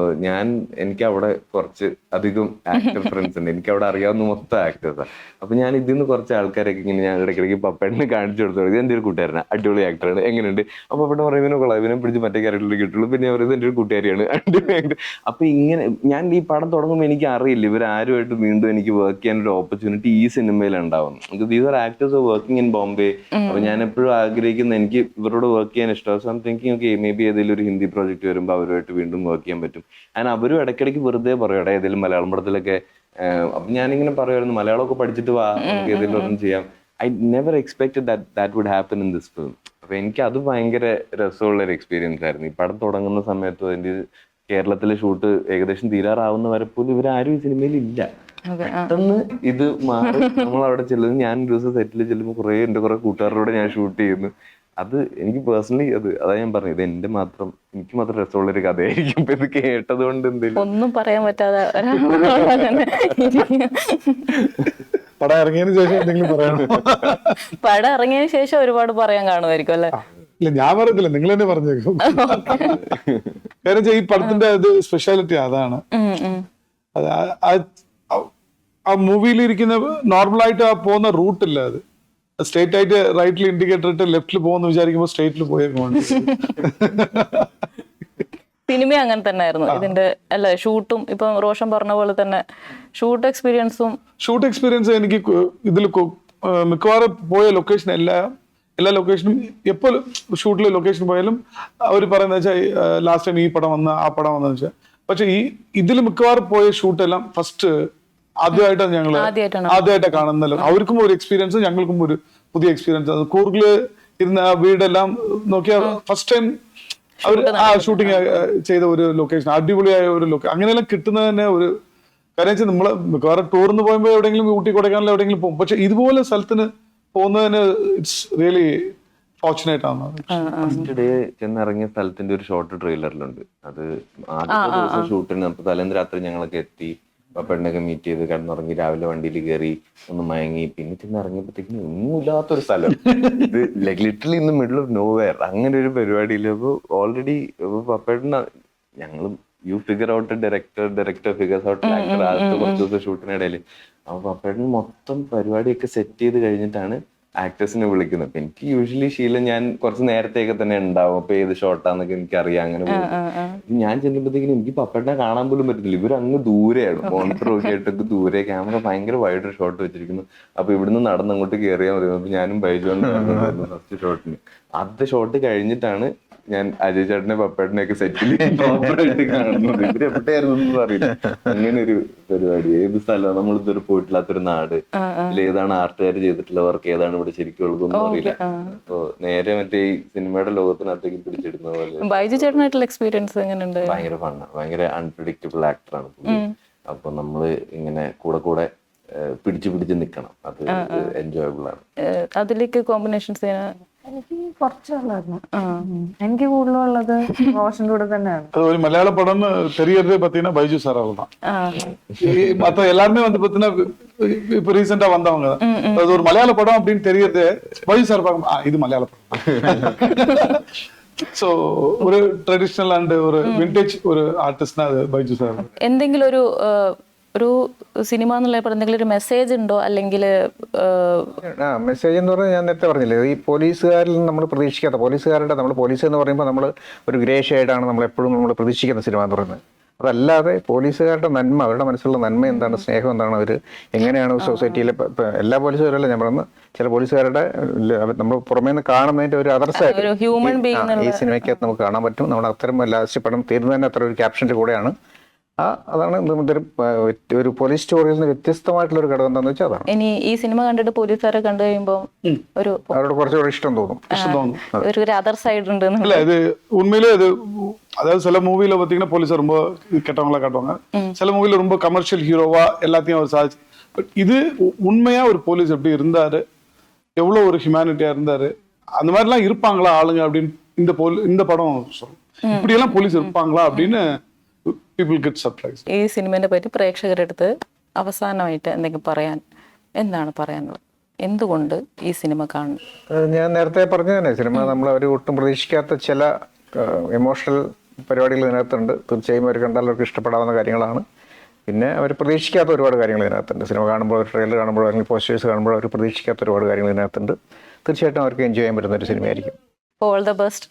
എനിക്ക് അവിടെ കുറച്ച് അധികം ആക്ടർ ഫ്രണ്ട്സ് ഉണ്ട്, എനിക്ക് അവിടെ അറിയാവുന്ന മൊത്തം ആക്ടേഴ്സാണ്. അപ്പൊ ഞാൻ ഇതിൽ നിന്ന് കുറച്ച് ആൾക്കാരൊക്കെ ഇങ്ങനെ ഞാൻ ഇടയ്ക്കിടയ്ക്ക് പപ്പേട്ടനെ കാണിച്ചു കൊടുത്തു. ഇത് എൻ്റെ ഒരു കൂട്ടുകാരനാണ്, അടിപൊളി ആക്ടറാണ്, എങ്ങനെയുണ്ട്? അപ്പൊ പപ്പേട്ടൻ പറയുന്നതിനെ കൊള്ളാം, ഇവനെ പിടിച്ച് മറ്റേ ക്യാരക്ടറിൽ കിട്ടുള്ളൂ. പിന്നെ പറയുന്നത് എൻ്റെ ഒരു കൂട്ടുകാരിയാണ്, അടിപൊളി ആക്ടർ. അപ്പൊ ഇങ്ങനെ ഞാൻ ഈ പടം തുടങ്ങുമ്പോൾ എനിക്ക് അറിയില്ല ഇവരാരുമായിട്ട് വീണ്ടും എനിക്ക് വർക്ക് ചെയ്യാൻ ഒരു ഓപ്പർച്യൂണിറ്റി ഈ സിനിമയിൽ ഉണ്ടാവും. These are actors working in Bombay. അപ്പൊ ഞാൻ എപ്പോഴും ആഗ്രഹിക്കുന്ന എനിക്ക് ഇവരോട് വർക്ക് ചെയ്യാൻ ഇഷ്ടമാണ്. So I am thinking okay maybe ഏതെങ്കിലും ഒരു ഹിന്ദി പ്രോജക്റ്റ് വരുമ്പോൾ അവരുമായിട്ട് വീണ്ടും വർക്ക് ചെയ്യാൻ പറ്റും. ആൻഡ് അവരും ഇടയ്ക്കിടയ്ക്ക് വെറുതെ പറയും എടാ ഏതെങ്കിലും മലയാളം പടത്തിലൊക്കെ. അപ്പൊ ഞാനിങ്ങനെ പറയുമായിരുന്നു മലയാളമൊക്കെ പഠിച്ചിട്ട് വാ, നമുക്ക് ഏതെങ്കിലും ഒന്നും ചെയ്യാം. I never expected that would happen in this film. അപ്പൊ എനിക്ക് അത് ഭയങ്കര രസമുള്ള ഒരു എക്സ്പീരിയൻസ് ആയിരുന്നു. ഈ പടം തുടങ്ങുന്ന സമയത്തും അതിന്റെ കേരളത്തിലെ ഷൂട്ട് ഏകദേശം തീരാറാവുന്ന വരെ പോലും ഇവരാരും ഈ സിനിമയിൽ ഇല്ല. പെട്ടെന്ന് ഇത് മാറി നമ്മൾ അവിടെ ചെല്ലുന്നു. ഞാൻ ഒരു ദിവസം സെറ്റിൽ ചെല്ലുമ്പോൾ എന്റെ കുറെ കൂട്ടുകാരോടെ ഞാൻ ഷൂട്ട് ചെയ്യുന്നു. അത് എനിക്ക് പേഴ്സണലി അതാ ഞാൻ പറഞ്ഞത്, എനിക്ക് മാത്രം രസമുള്ള ഒരു കഥയായിരിക്കും. ഇപ്പൊ ഇത് കേട്ടത് കൊണ്ട് എന്തെങ്കിലും ഒന്നും പറയാൻ പറ്റാതെ പടം ഇറങ്ങിയതിന് ശേഷം എന്തെങ്കിലും പറയണോ? പടം ഇറങ്ങിയതിന് ശേഷം ഒരുപാട് പറയാൻ കാണുമായിരിക്കും അല്ലെ? ഇല്ല, ഞാൻ പറയത്തില്ല, നിങ്ങൾ തന്നെ പറഞ്ഞേക്കും. കാരണം ഈ പടത്തിന്റെ അത് സ്പെഷ്യാലിറ്റി അതാണ്. ആ മൂവിയിലിരിക്കുന്ന നോർമലായിട്ട് ആ പോകുന്ന റൂട്ടില്ല, അത് സ്ട്രേറ്റ് ആയിട്ട് റൈറ്റിൽ ഇൻഡിക്കേറ്റർ ഇട്ട് ലെഫ്റ്റിൽ പോകുന്ന വിചാരിക്കുമ്പോൾ സ്ട്രേറ്റിൽ പോയേക്കും. സിനിമ അങ്ങനെ തന്നെ ആയിരുന്നു ഇതിന്റെ അല്ല ഷൂട്ടും? ഇപ്പൊ റോഷൻ പറഞ്ഞ പോലെ തന്നെ ഷൂട്ട് എക്സ്പീരിയൻസ് എനിക്ക് ഇതിൽ മിക്കവാറും പോയ ലൊക്കേഷൻ എല്ലാം എല്ലാ ലൊക്കേഷനും എപ്പോൾ ഷൂട്ടിൽ ലൊക്കേഷൻ പോയാലും അവർ പറയുന്നത് വെച്ചാൽ ലാസ്റ്റ് ടൈം ഈ പടം വന്ന ആ പടം വന്നെന്ന് വെച്ചാൽ. പക്ഷെ ഇതിൽ മിക്കവാറും പോയ ഷൂട്ടെല്ലാം ഫസ്റ്റ് ആദ്യമായിട്ടാണ് ഞങ്ങൾ ആദ്യമായിട്ടാണ് കാണുന്നല്ലോ. അവർക്കും ഒരു എക്സ്പീരിയൻസ്, ഞങ്ങൾക്കും ഒരു പുതിയ എക്സ്പീരിയൻസ്. അത് കൂർഗില് ഇരുന്ന ആ വീടെല്ലാം നോക്കിയാൽ ഫസ്റ്റ് ടൈം അവർ ആ ഷൂട്ടിങ് ചെയ്ത ഒരു ലൊക്കേഷൻ, അടിപൊളിയായ ഒരു ലൊക്കേഷൻ. അങ്ങനെയെല്ലാം കിട്ടുന്നത് തന്നെ ഒരു കാര്യം വെച്ചാൽ നമ്മള് മിക്കവാറും ടൂറിന് പോകുമ്പോൾ എവിടെയെങ്കിലും ഊട്ടി കൊടൈക്കനാൽ എവിടെയെങ്കിലും പോകും. പക്ഷെ ഇതുപോലെ സ്ഥലത്തിന് പോകുന്നതിന് ഇറ്റ്സ് റിയലി ഫോർച്ചുനേറ്റ് ആണ്. ഫസ്റ്റ് ഡേ ചെന്നിറങ്ങിയ സ്ഥലത്തിന്റെ ഒരു ഷോർട്ട് ട്രെയിലറിലുണ്ട്. അത് ആദ്യത്തെ ദിവസം ഷൂട്ടിന് നമുക്ക് തലേന്ന് രാത്രി ഞങ്ങളൊക്കെ എത്തി, പപ്പേട്ടനൊക്കെ മീറ്റ് ചെയ്ത് കിടന്നുറങ്ങി, രാവിലെ വണ്ടിയിൽ കയറി ഒന്ന് മയങ്ങി, പിന്നെ ചെന്ന് ഇറങ്ങിയപ്പോഴത്തേക്കും ഒന്നുമില്ലാത്തൊരു സ്ഥലം. ഇത് literally in the middle of nowhere, അങ്ങനെ ഒരു പരിപാടിയില്ല. അപ്പൊ ഓൾറെഡി പപ്പേട്ടന ഞങ്ങളും you figure out director figures out actor ആദ്യത്തെ കുറച്ച് ദിവസം ഷൂട്ടിനിടയിൽ. അപ്പൊ പപ്പേട്ടൻ മൊത്തം പരിപാടിയൊക്കെ സെറ്റ് ചെയ്ത് കഴിഞ്ഞിട്ടാണ് ആക്ടേഴ്സിനെ വിളിക്കുന്നത്. അപ്പൊ എനിക്ക് യൂഷ്വലി ശീലം ഞാൻ കുറച്ച് നേരത്തെയൊക്കെ തന്നെ ഉണ്ടാവും. അപ്പൊ ഏത് ഷോട്ടാന്നൊക്കെ എനിക്ക് അറിയാം. അങ്ങനെ ഞാൻ ചെല്ലുമ്പോഴത്തേക്കും എനിക്ക് പപ്പേട്ടനെ കാണാൻ പോലും പറ്റുന്നില്ല. ഇവർ അങ്ങ് ദൂരെയാണ്, മോണിറ്റർ ഒക്കെ ആയിട്ടൊക്കെ ദൂരെ, ക്യാമറ ഭയങ്കര വൈഡ് ഷോട്ട് വെച്ചിരിക്കുന്നു. അപ്പൊ ഇവിടുന്ന് നടന്ന് അങ്ങോട്ട് കയറിയാൽ മതി. അപ്പൊ ഞാനും ബൈജോണ്ട് ഫസ്റ്റ് ഷോട്ടിന്. ആദ്യത്തെ ഷോട്ട് കഴിഞ്ഞിട്ടാണ് ഞാൻ അജയ് ചേട്ടനെ പപ്പേട്ടനെയൊക്കെ സെറ്റിൽ പ്രോപ്പറായിട്ട് കാണുന്നത്. ഇവരെവിടെയായിരുന്നു അറിയില്ല. അങ്ങനെ ഒരു പരിപാടി. ഏത് സ്ഥലമാണ് നമ്മൾ ഇതുവരെ പോയിട്ടില്ലാത്തൊരു നാട്, ഏതാണ് ആർട്ടുകാർ ചെയ്തിട്ടുള്ള വർക്ക്, ഏതാണ് ഇവിടെ ശരിക്കും ഉള്ളതൊന്നും അറിയില്ല. അപ്പൊ നേരെ മറ്റേ ഈ സിനിമയുടെ ലോകത്തിനകത്തേക്ക് പിടിച്ചെടുക്കുന്ന പോലെ. ബൈജു ചേട്ടനായിട്ടുള്ള എക്സ്പീരിയൻസ് എങ്ങനെയുണ്ട്? ഭയങ്കര ഫണ്ണാണ്, ഭയങ്കര അൺപ്രഡിക്റ്റബിൾ ആക്ടറാണ് പുള്ളി. അപ്പൊ നമ്മള് ഇങ്ങനെ കൂടെ പിടിച്ച് നിക്കണം. അത് എൻജോയബിൾ ആണ്. അതിലേക്ക് കോമ്പിനേഷൻസ് എനിക്ക് കുറച്ചുള്ളായിരുന്നു. എനിക്ക് കൂടുതലുള്ളത് റോഷന്റെ കൂടെ തന്നെയാണ്. அது ஒரு மலையாள படம்னு தெரியறதே பாத்தீங்கன்னா பைஜு சார் அவர் தான். மத்த எல்லாருமே வந்து பாத்தீங்கன்னா இப்ப ரீசெண்டா வந்தவங்க. அது ஒரு மலையாள படம் அப்படின்னு தெரியறதே பைஜு சார் பார்க்கும், இது மலையாள படம். സോ ഒരു ട്രഡീഷണൽ ആൻഡ് ഒരു വിന്റേജ് ഒരു ആർട്ടിസ്റ്റിനാ ബൈജു സാർ. എന്തെങ്കിലും ഒരു സിനിമ എന്നുള്ള എന്തെങ്കിലും ഒരു മെസ്സേജ് ഉണ്ടോ? അല്ലെങ്കിൽ മെസ്സേജ് എന്ന് പറഞ്ഞാൽ ഞാൻ നേരത്തെ പറഞ്ഞില്ലേ, ഈ പോലീസുകാരിൽ നമ്മൾ പ്രതീക്ഷിക്കാത്ത നമ്മൾ പോലീസ് എന്ന് പറയുമ്പോൾ നമ്മൾ ഒരു ഗ്രേ ഷെയ്ഡാണ് നമ്മൾ എപ്പോഴും നമ്മൾ പ്രതീക്ഷിക്കുന്ന സിനിമ എന്ന് പറയുന്നത്. അതല്ലാതെ പോലീസുകാരുടെ നന്മ, അവരുടെ മനസ്സിലുള്ള നന്മ എന്താണ്, സ്നേഹം എന്താണ്, അവർ എങ്ങനെയാണ് സൊസൈറ്റിയിലെ എല്ലാ പോലീസുകാരല്ല ഞാൻ പറയുന്നത്, ചില പോലീസുകാരുടെ നമ്മൾ പുറമേ നിന്ന് കാണുന്നതിന്റെ ഒരു അതർ സൈഡ് ഈ സിനിമയ്ക്കകത്ത് നമുക്ക് കാണാൻ പറ്റും. നമ്മൾ അത്തരം ലാസ്റ്റ് പടം തീരുന്നതിന് അത്ര ഒരു ക്യാപ്ഷന്റെ കൂടെയാണ്. അതാണ് ഒരു പോലീസ് സ്റ്റോറിയിൽ നിന്ന് വ്യത്യസ്തമായിട്ടുള്ള ഒരു ഘടകം എന്താണെന്ന് വെച്ചാൽ അതാണ്. ഇനി ഈ സിനിമ കണ്ടിട്ട് പോലീസുകാരെ കണ്ടു കഴിയുമ്പോൾ അവരോട് കുറച്ചുകൂടെ ഇഷ്ടം തോന്നും. ഒരു അതർ സൈഡ് ഉണ്ട്. இல்ல இது உண்மையிலே இது அதாவது சில மூவில பாத்தீங்கன்னா போலீஸ் ரொம்ப கெட்டவங்களா காட்டுவாங்க, சில மூவில ரொம்ப கமர்ஷியல் ஹீரோவா எல்லாத்தையும் அவர் சாதிச்சு. பட் இது உண்மையா ஒரு போலீஸ் எப்படி இருந்தாரு, எவ்வளவு ஒரு ஹியூமானிட்டியா இருந்தாரு, அந்த மாதிரி எல்லாம் இருப்பாங்களா ஆளுங்க அப்படின்னு இந்த படம் சொல்லும். இப்படி எல்லாம் போலீஸ் இருப்பாங்களா அப்படின்னு people get surprised. ഈ സിനിമയെ പറ്റി പ്രേക്ഷകരുടെ അടുത്ത് അവസാനമായിട്ട് എന്തെങ്കിലും എന്താണ് പറയാനുള്ളത്? എന്തുകൊണ്ട് ഈ സിനിമ കാണും? ഞാൻ നേരത്തെ പറഞ്ഞു തന്നെ, സിനിമ നമ്മൾ അവർ ഒട്ടും പ്രതീക്ഷിക്കാത്ത ചില എമോഷണൽ പരിപാടികൾ ഇതിനകത്തുണ്ട്. തീർച്ചയായും അവർ കണ്ടാൽ അവർക്ക് ഇഷ്ടപ്പെടാവുന്ന കാര്യങ്ങളാണ്. പിന്നെ അവർ പ്രതീക്ഷിക്കാത്ത ഒരുപാട് കാര്യങ്ങൾ ഇതിനകത്തുണ്ട്. സിനിമ കാണുമ്പോൾ, ട്രെയിലർ കാണുമ്പോൾ, അല്ലെങ്കിൽ പോസ്റ്റേഴ്സ് കാണുമ്പോൾ അവർ പ്രതീക്ഷിക്കാത്ത ഒരുപാട് കാര്യങ്ങൾ ഇതിനകത്തുണ്ട്. തീർച്ചയായിട്ടും അവർക്ക് എൻജോയ് ചെയ്യാൻ പറ്റുന്ന ഒരു സിനിമയായിരിക്കും. All the best.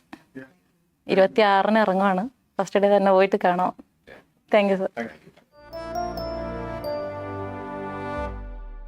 26-ന് ഇറങ്ങുവാണ്. ഫസ്റ്റ് ഡേ തന്നെ പോയിട്ട് കാണാം. Thank you sir.